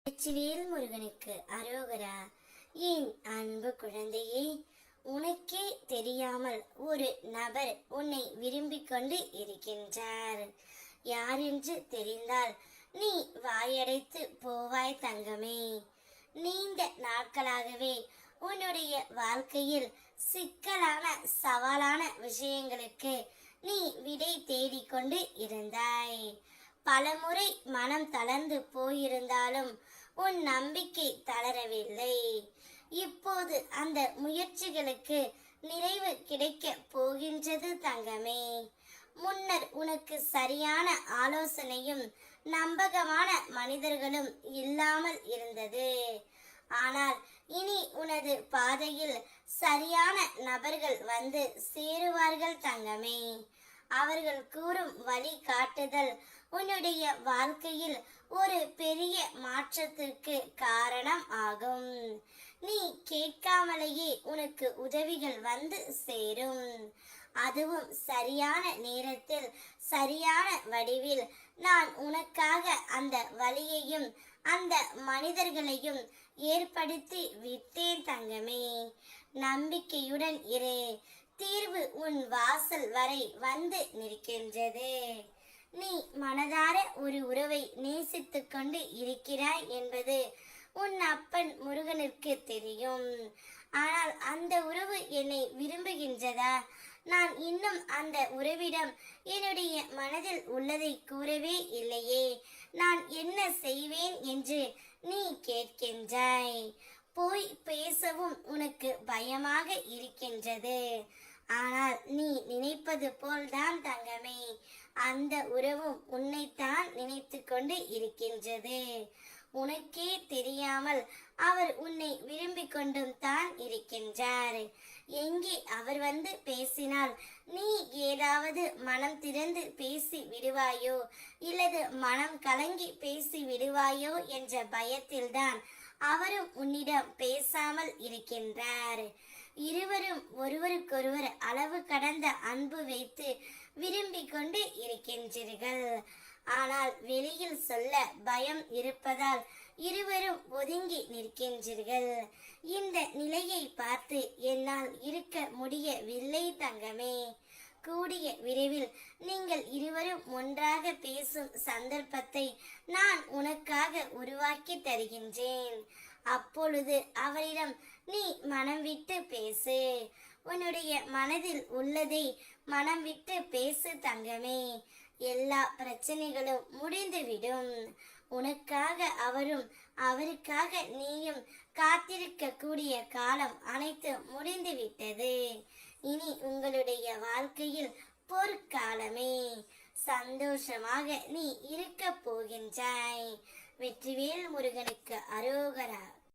வெற்றிவேல் முருகனுக்கு அரோகரா. என் அன்பு குழந்தையே, உனக்கே தெரியாமல் ஒரு நபர் உன்னை விரும்பிக் கொண்டு இருக்கின்றார். யார் என்று தெரிந்தால் நீ வாயடைத்து போவாய் தங்கமே. நீண்ட நாட்களாகவே உன்னுடைய வாழ்க்கையில் சிக்கலான சவாலான விஷயங்களுக்கு நீ விடை தேடிக்கொண்டு இருந்தாய். பலமுறை மனம் தளர்ந்து போயிருந்தாலும் உன் நம்பிக்கை தளரவில்லை. இப்போது அந்த முயற்சிகளுக்கு நிறைவு கிடைக்க போகின்றது தங்கமே. முன்னர் உனக்கு சரியான ஆலோசனையும் நம்பகமான மனிதர்களும் இல்லாமல் இருந்தது. ஆனால் இனி உனது பாதையில் சரியான நபர்கள் வந்து சேருவார்கள் தங்கமே. அவர்கள் கூறும் வழி காட்டுதல் உன்னுடைய வாழ்க்கையில் ஒரு பெரிய மாற்றத்திற்கு காரணம் ஆகும். நீ கேட்காமலேயே உனக்கு உதவிகள் வந்து சேரும். அதுவும் சரியான நேரத்தில் சரியான வடிவில். நான் உனக்காக அந்த வழியையும் அந்த மனிதர்களையும் ஏற்படுத்தி விட்டேன் தங்கமே. நம்பிக்கையுடன் இரு. தீர்வு உன் வாசல் வரை வந்து நிற்கின்றது. நீ மனதார ஒரு உறவை நேசித்து கொண்டு இருக்கிறாய் என்பது உன் அப்பன் முருகனிற்கு தெரியும். ஆனால் அந்த உறவு என்னை விரும்புகின்றதா? நான் இன்னும் அந்த உறவிடம் என்னுடைய மனதில் உள்ளதை கூறவே இல்லையே. நான் என்ன செய்வேன் என்று நீ கேட்கின்றாய். போய் பேசவும் உனக்கு பயமாக இருக்கின்றது. ஆனால் நீ நினைப்பது போல்தான் தங்கமே, அந்த உறவும் உன்னைத்தான் நினைத்து கொண்டு இருக்கின்றது. உனக்கே தெரியாமல் அவர் உன்னை விரும்பிக் கொண்டும் தான் இருக்கின்றார். எங்கே அவர் வந்து பேசினால் நீ ஏதாவது மனம் திறந்து பேசி விடுவாயோ இல்லது மனம் கலங்கி பேசி விடுவாயோ என்ற பயத்தில்தான் அவரும் உன்னிடம் பேசாமல் இருக்கின்றார். இருவரும் ஒருவருக்கொருவர் அளவு கடந்த அன்பு வைத்து விரும்பிக் கொண்டு இருக்கின்றீர்கள். ஆனால் வெளியில் சொல்ல பயம் இருப்பதால் இருவரும் ஒதுங்கி நிற்கின்றீர்கள். இந்த நிலையை பார்த்து என்னால் இருக்க முடியவில்லை தங்கமே. கூடிய விரைவில் நீங்கள் இருவரும் ஒன்றாக பேசும் சந்தர்ப்பத்தை நான் உனக்காக உருவாக்கி தருகின்றேன். அப்பொழுது அவரிடம் நீ மனம் விட்டு பேசு. உன்னுடைய மனதில் உள்ளதை மனம் விட்டு பேசு தங்கமே. எல்லா பிரச்சனைகளும் முடிந்துவிடும். உனக்காக அவரும் அவருக்காக நீயும் காத்திருக்க கூடிய காலம் அனைத்து முடிந்துவிட்டது. இனி உங்களுடைய வாழ்க்கையில் பொற்காலமே. சந்தோஷமாக நீ இருக்க போகின்றாய். வெற்றிவேல் முருகனுக்கு அரோகரா.